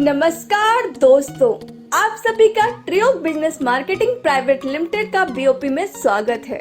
नमस्कार दोस्तों, आप सभी का trio business marketing private limited का बीओपी में स्वागत है।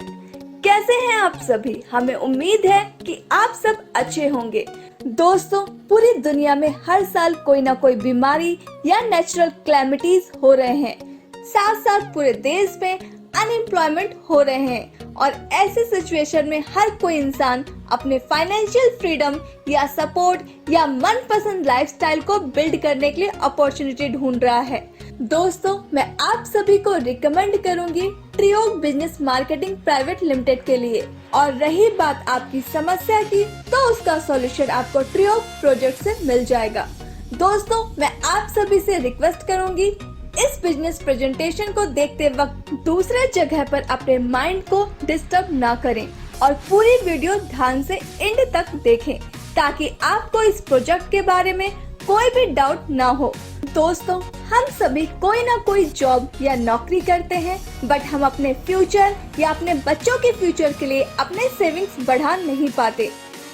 कैसे हैं आप सभी? हमें उम्मीद है कि आप सब अच्छे होंगे। दोस्तों, पूरी दुनिया में हर साल कोई ना कोई बीमारी या नेचुरल कैलेमिटीज हो रहे हैं, साथ साथ पूरे देश में अनएम्प्लॉयमेंट हो रहे हैं और ऐसे सिचुएशन में हर कोई इंसान अपने फाइनेंशियल फ्रीडम या सपोर्ट या मनपसंद लाइफस्टाइल को बिल्ड करने के लिए अपॉर्चुनिटी ढूंढ रहा है। दोस्तों, मैं आप सभी को रिकमेंड करूंगी trio business marketing private limited के लिए। और रही बात आपकी समस्या की, तो उसका सॉल्यूशन आपको ट्रियो प्रोजेक्ट से मिल जाएगा। दोस्तों, मैं आप सभी से रिक्वेस्ट करूंगी, इस बिजनेस प्रेजेंटेशन को देखते वक्त दूसरे जगह पर अपने माइंड को डिस्टर्ब ना करें और पूरी वीडियो ध्यान से एंड तक देखें ताकि आपको इस प्रोजेक्ट के बारे में कोई भी डाउट ना हो। दोस्तों, हम सभी कोई ना कोई जॉब या नौकरी करते हैं, बट हम अपने फ्यूचर या अपने बच्चों के फ्यूचर के लिए अपने सेविंग्स बढ़ा नहीं पाते।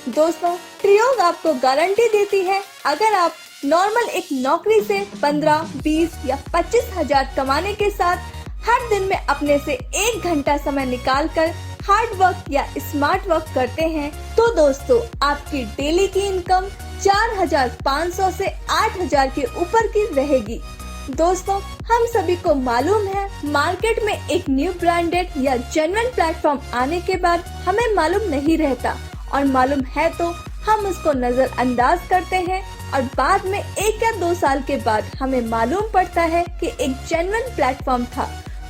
दोस्तों, ट्रियो आपको गारंटी देती है, अगर आप नॉर्मल एक नौकरी से 15, 20 या 25 हजार कमाने के साथ हर दिन में अपने से 1 घंटा समय निकालकर हार्ड वर्क या स्मार्ट वर्क करते हैं, तो दोस्तों आपकी डेली की इनकम 4,500 से 8,000 के ऊपर की रहेगी। दोस्तों, हम सभी को मालूम है, मार्केट में एक न्यू ब्रांडेड या जेन्युइन प्लेटफॉर्म आने के बाद हमें मालूम नहीं रहता, और मालूम है तो हम उसको नजरअंदाज करते हैं और बाद में 1 या 2 साल के बाद हमें मालूम पड़ता है कि एक जेन्युइन प्लेटफॉर्म था।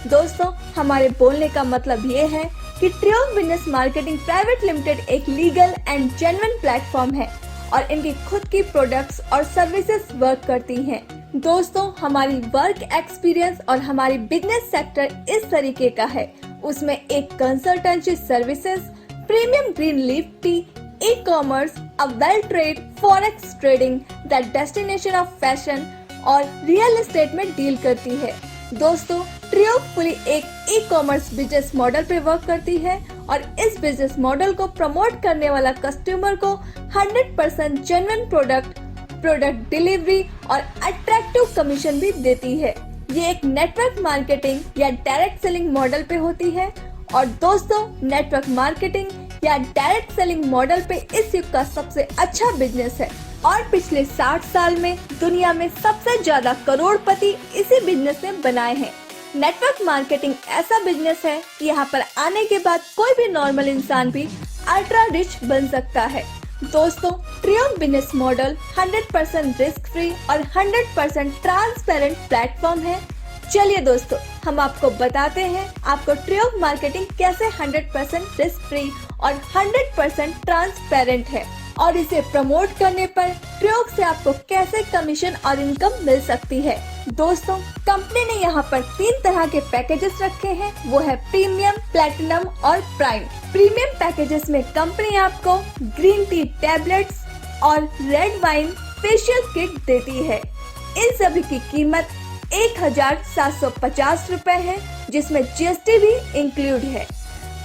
दोस्तों, हमारे बोलने का मतलब ये है कि trio business marketing private limited एक लीगल एंड जेन्युइन प्लेटफॉर्म है और इनकी खुद की प्रोडक्ट्स और सर्विसेज वर्क करती हैं। दोस्तों, हमारी वर्क एक्सपीरियंस और हमारी बिजनेस सेक्टर इस तरीके का है, उसमें एक consultancy services, premium green leaf tea, e-commerce, a well trade, forex trading, the destination of fashion और रियल एस्टेट में डील करती है। दोस्तों, ट्रियो फुली एक ई-कॉमर्स बिजनेस मॉडल पे वर्क करती है और इस बिजनेस मॉडल को प्रमोट करने वाला कस्टमर को 100% जेन्युइन प्रोडक्ट डिलीवरी और अट्रैक्टिव कमीशन भी देती है। ये एक नेटवर्क मार्केटिंग या डायरेक्ट सेलिंग मॉडल पे होती है और दोस्तों, नेटवर्क मार्केटिंग या डायरेक्ट सेलिंग मॉडल पे इस युग का सबसे अच्छा बिजनेस है और पिछले 60 साल में दुनिया में सबसे ज्यादा करोड़पति इसी बिजनेस में बनाए हैं। नेटवर्क मार्केटिंग ऐसा बिजनेस है कि यहाँ पर आने के बाद कोई भी नॉर्मल इंसान भी अल्ट्रा रिच बन सकता है। दोस्तों, trio business model 100% risk free और 100% ट्रांसपेरेंट प्लेटफॉर्म है। चलिए दोस्तों, हम आपको बताते हैं आपको ट्रियो मार्केटिंग कैसे 100% रिस्क फ्री और 100% ट्रांसपेरेंट है और इसे प्रमोट करने पर ट्रियो से आपको कैसे कमीशन और इनकम मिल सकती है। दोस्तों, कंपनी ने यहाँ पर 3 तरह के पैकेजेस रखे हैं, वो है प्रीमियम, प्लैटिनम और प्राइम। प्रीमियम पैकेजेस में कंपनी आपको ग्रीन टी टैबलेट्स और रेड वाइन फेशियल किट देती है। इन सभी की कीमत 1,750 रुपए है, जिसमें जीएसटी भी इंक्लूड है।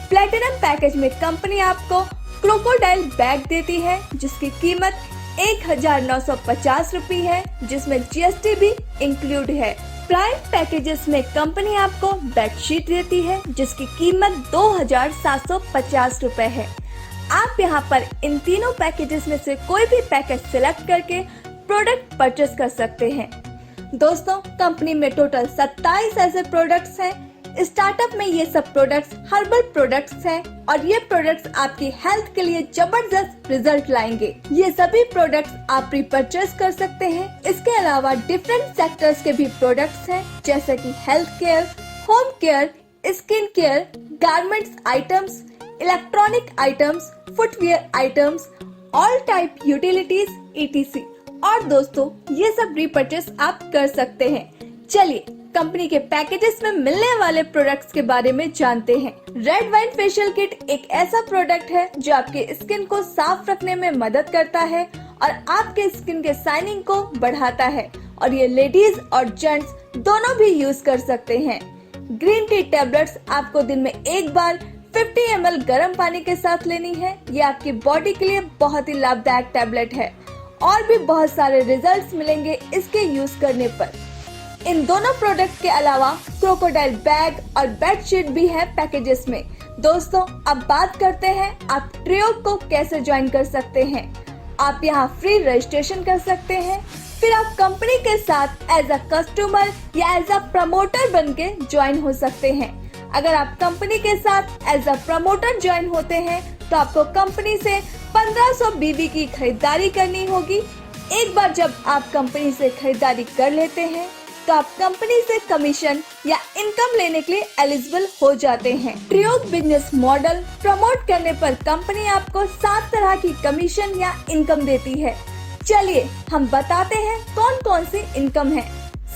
प्लैटिनम पैकेज में कंपनी आपको क्रोकोडाइल बैग देती है, जिसकी कीमत 1,950 रुपए है, जिसमें जीएसटी भी इंक्लूड है। प्राइम पैकेजेस में कंपनी आपको बेडशीट देती है, जिसकी कीमत 2,750 रुपए है। आप यहां पर इन तीनों पैकेजेस में से कोई भी पैकेज सिलेक्ट करके प्रोडक्ट परचेस कर सकते हैं। दोस्तों, कंपनी में टोटल 27 ऐसे प्रोडक्ट्स हैं। स्टार्टअप में ये सब प्रोडक्ट्स हर्बल प्रोडक्ट्स हैं और ये प्रोडक्ट्स आपकी हेल्थ के लिए जबरदस्त रिजल्ट लाएंगे। ये सभी प्रोडक्ट्स आप रीपरचेस कर सकते हैं। इसके अलावा डिफरेंट सेक्टर्स के भी प्रोडक्ट्स हैं, जैसे कि health care, home care, skin care, garments items, electronic items, footwear items, all type utilities ETC। और दोस्तों, ये सब रीपरचेस आप कर सकते हैं। चलिए कंपनी के पैकेजेस में मिलने वाले प्रोडक्ट्स के बारे में जानते हैं। रेड वाइन फेशियल किट एक ऐसा प्रोडक्ट है जो आपके स्किन को साफ रखने में मदद करता है और आपके स्किन के शाइनिंग को बढ़ाता है और ये लेडीज और जेंट्स दोनों भी यूज कर सकते हैं। ग्रीन टी टैबलेट्स आपको दिन में 1 बार 50 ml गर्म पानी के साथ लेनी है। ये आपकी बॉडी के लिए बहुत ही लाभदायक टैबलेट है और भी बहुत सारे रिजल्ट्स मिलेंगे इसके यूज करने पर। इन दोनों प्रोडक्ट के अलावा क्रोकोडाइल बैग और बेडशीट भी है पैकेजेस में। दोस्तों अब बात करते हैं आप ट्रियो को कैसे ज्वाइन कर सकते हैं। आप यहाँ फ्री रजिस्ट्रेशन कर सकते हैं, फिर आप कंपनी के साथ एज अ कस्टमर या एज अ प्रमोटर बन के ज्वाइन हो सकते हैं। अगर आप कंपनी के साथ एज अ प्रमोटर ज्वाइन होते हैं तो आपको कंपनी से 1500 BB की खरीदारी करनी होगी। एक बार जब आप कंपनी से खरीदारी कर लेते हैं तो आप कंपनी से कमीशन या इनकम लेने के लिए एलिजिबल हो जाते हैं। ट्रियो बिजनेस मॉडल प्रमोट करने पर कंपनी आपको 7 तरह की कमीशन या इनकम देती है। चलिए हम बताते हैं कौन कौन सी इनकम है।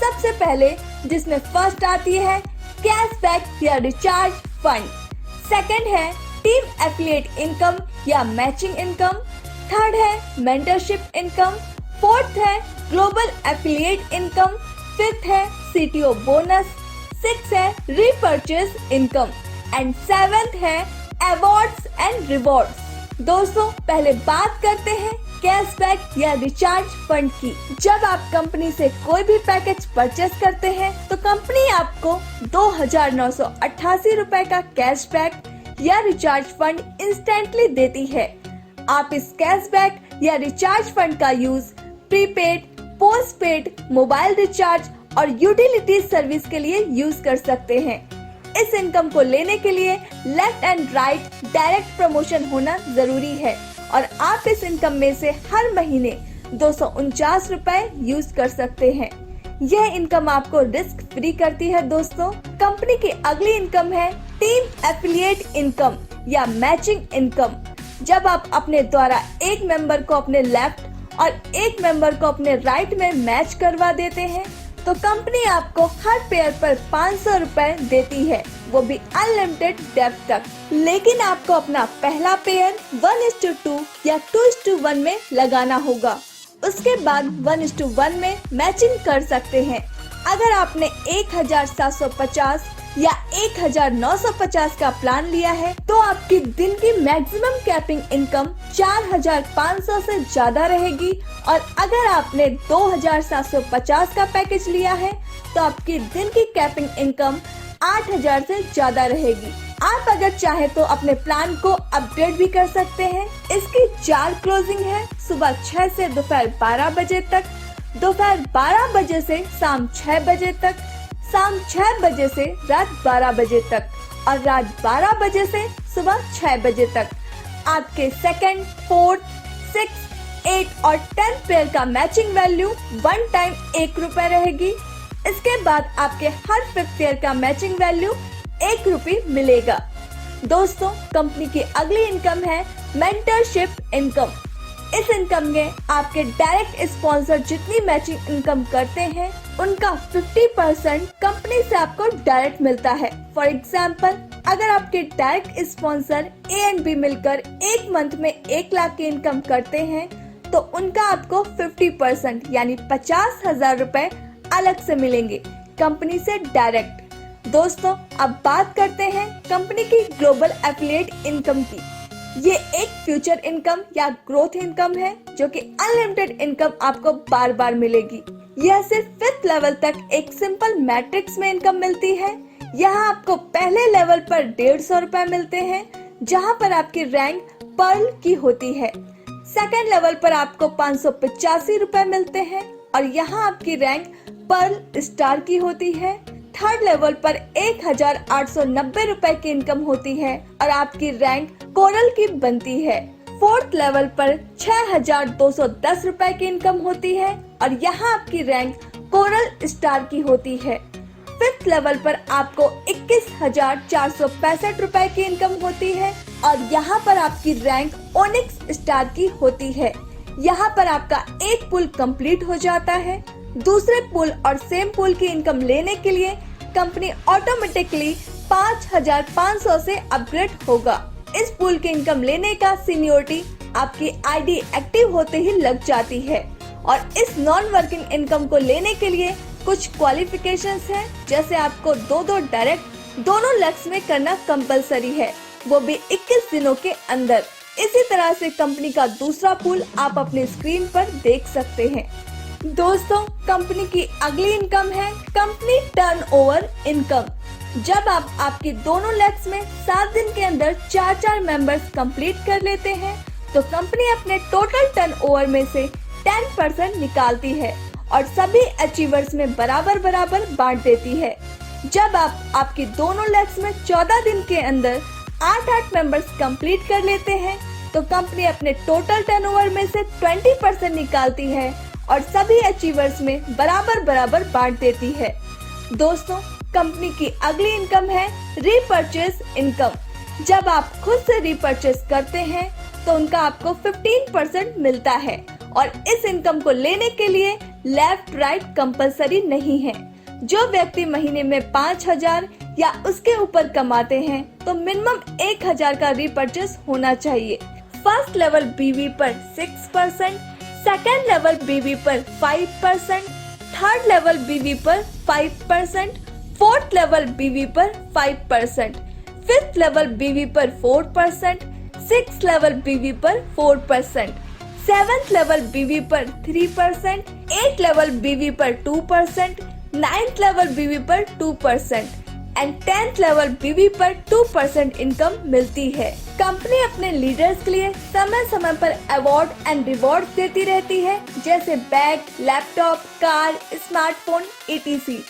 सबसे पहले जिसमें फर्स्ट आती है कैशबैक या रिचार्ज फंड। सेकंड है टीम एफिलिएट इनकम या मैचिंग इनकम। थर्ड है मेंटरशिप इनकम। फोर्थ है ग्लोबल एफिलिएट इनकम। फिफ्थ है CTO बोनस। सिक्स है रीपर्चेज इनकम एंड सेवेंथ है अवार्ड्स एंड रिवॉर्ड्स। दोस्तों पहले बात करते हैं कैशबैक या रिचार्ज फंड की। जब आप कंपनी से कोई भी पैकेज परचेस करते हैं तो कंपनी आपको 2988 रुपए का कैशबैक या रिचार्ज फंड इंस्टेंटली देती है। आप इस कैशबैक या रिचार्ज फंड का use prepaid, postpaid, mobile recharge और यूटिलिटी सर्विस के लिए यूज कर सकते हैं। इस इनकम को लेने के लिए left and right direct promotion होना जरूरी है और आप इस इनकम में से हर महीने 249 रुपए यूज कर सकते हैं। यह इनकम आपको रिस्क फ्री करती है। दोस्तों कंपनी की अगली इनकम है टीम एफिलिएट इनकम या मैचिंग इनकम। जब आप अपने द्वारा एक मेंबर को अपने लेफ्ट और एक मेंबर को अपने राइट में मैच करवा देते हैं तो कंपनी आपको हर पेयर पर 500 रुपए देती है, वो भी अनलिमिटेड डेप्थ तक। लेकिन आपको अपना पहला पेयर 1:2 या 2:1 में लगाना होगा। उसके बाद 1:1 में मैचिंग कर सकते हैं। अगर आपने 1750 या 1950 का प्लान लिया है तो आपकी दिन की मैक्सिमम कैपिंग इनकम 4500 से ज्यादा रहेगी और अगर आपने 2750 का पैकेज लिया है तो आपकी दिन की कैपिंग इनकम 8000 से ज्यादा रहेगी। आप अगर चाहे तो अपने प्लान को अपडेट भी कर सकते हैं। इसकी 4 क्लोजिंग है, सुबह 6 से दोपहर 12 बजे तक, दोपहर 12 बजे से शाम 6 बजे तक, शाम 6 बजे से रात 12 बजे तक और रात 12 बजे से सुबह 6 बजे तक। आपके सेकंड, फोर्थ, 6, 8 और 10 पेयर का मैचिंग वैल्यू 1 टाइम 1 रुपए रहेगी। इसके बाद आपके हर 5th पेयर का मैचिंग वैल्यू 1 रुपए मिलेगा। दोस्तों कंपनी की अगली इनकम है मेंटरशिप इनकम। इस इनकम में आपके डायरेक्ट स्पॉन्सर जितनी मैचिंग इनकम करते हैं उनका 50% कंपनी से आपको डायरेक्ट मिलता है। फॉर एग्जाम्पल अगर आपके direct sponsor A and B मिलकर एक मंथ में 1 लाख की इनकम करते हैं तो उनका आपको 50% यानी 50,000 रुपए अलग से मिलेंगे कंपनी से डायरेक्ट। दोस्तों अब बात करते हैं कंपनी की ग्लोबल एफिलिएट इनकम की। ये एक फ्यूचर इनकम या ग्रोथ इनकम है जो कि अनलिमिटेड इनकम आपको बार बार मिलेगी। यह सिर्फ 5th लेवल तक एक सिंपल मैट्रिक्स में इनकम मिलती है। यहाँ आपको पहले लेवल पर 150 रुपए मिलते हैं जहाँ पर आपकी रैंक पर्ल की होती है। सेकंड लेवल पर आपको 585 रुपए मिलते हैं और यहाँ आपकी रैंक पर्ल स्टार की होती है। थर्ड लेवल पर 1890 रुपए की इनकम होती है और आपकी रैंक कोरल की बनती है। फोर्थ लेवल पर 6210 रुपए की इनकम होती है और यहाँ आपकी रैंक कोरल स्टार की होती है। फिफ्थ लेवल पर आपको 21,465 रुपए की इनकम होती है और यहाँ पर आपकी रैंक ओनिक्स स्टार की होती है। यहाँ पर आपका एक पुल कंप्लीट हो जाता है। दूसरे पुल और सेम पुल की इनकम लेने के लिए कंपनी ऑटोमेटिकली 5,500 से अपग्रेड होगा। इस पुल की इनकम लेने का सीनियोरिटी आपकी आईडी एक्टिव होते ही लग जाती है और इस नॉन वर्किंग इनकम को लेने के लिए कुछ क्वालिफिकेशंस हैं, जैसे आपको 2 डायरेक्ट दोनों लैक्स में करना कंपलसरी है, वो भी 21 दिनों के अंदर। इसी तरह से कंपनी का दूसरा पूल आप अपने स्क्रीन पर देख सकते हैं। दोस्तों, कंपनी की अगली इनकम है कंपनी टर्नओवर इनकम। जब आप आपके दोनों लेग्स में 7 दिन के अंदर 4 मेंबर्स कंप्लीट कर लेते हैं तो कंपनी अपने टोटल टर्नओवर में से 10% निकालती है और सभी अचीवर्स में बराबर बांट देती है। जब आप आपके दोनों लेग्स में 14 दिन के अंदर 8 मेंबर्स कंप्लीट कर लेते हैं तो कंपनी अपने टोटल टर्नओवर में से 20% निकालती है और सभी अचीवर्स में बराबर बांट देती है। दोस्तों, कंपनी की अगली इनकम है रीपर्चेस इनकम। जब आप खुद से रीपर्चेस करते हैं तो उनका आपको 15% मिलता है और इस इनकम को लेने के लिए लेफ्ट राइट कंपलसरी नहीं है। जो व्यक्ति महीने में 5,000 या उसके ऊपर कमाते हैं तो मिनिमम 1,000 का रीपर्चेस होना चाहिए। फर्स्ट लेवल बीवी पर 6%, सेकेंड लेवल बीवी पर 5%, थर्ड लेवल बीवी पर 5%, फोर्थ लेवल बीवी पर 5%, फिफ्थ लेवल बीवी पर 4%, सिक्स लेवल बीवी पर 4%, सेवेंथ लेवल बीवी पर 3%, 8 लेवल बीवी पर 2%, 9th लेवल बीवी पर 2% एंड 10th लेवल बीवी पर 2% इनकम मिलती है। कंपनी अपने लीडर्स के लिए समय समय पर अवार्ड एंड रिवॉर्ड देती रहती है, जैसे bag, laptop, car, smartphone etc।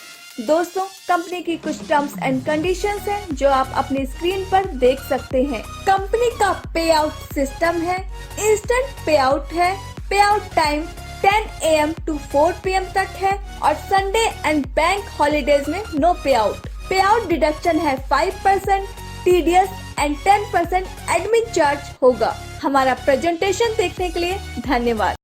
दोस्तों, कंपनी की कुछ टर्म्स एंड कंडीशंस हैं जो आप अपनी स्क्रीन पर देख सकते हैं। कंपनी का पे आउट सिस्टम है, इंस्टेंट पे आउट है, पे out time 10 AM to 4 PM तक है और संडे एंड बैंक हॉलीडेज में नो पे आउट। पे आउट डिडक्शन है 5%, TDS एंड 10% एडमिन चार्ज होगा। हमारा प्रेजेंटेशन देखने के लिए धन्यवाद।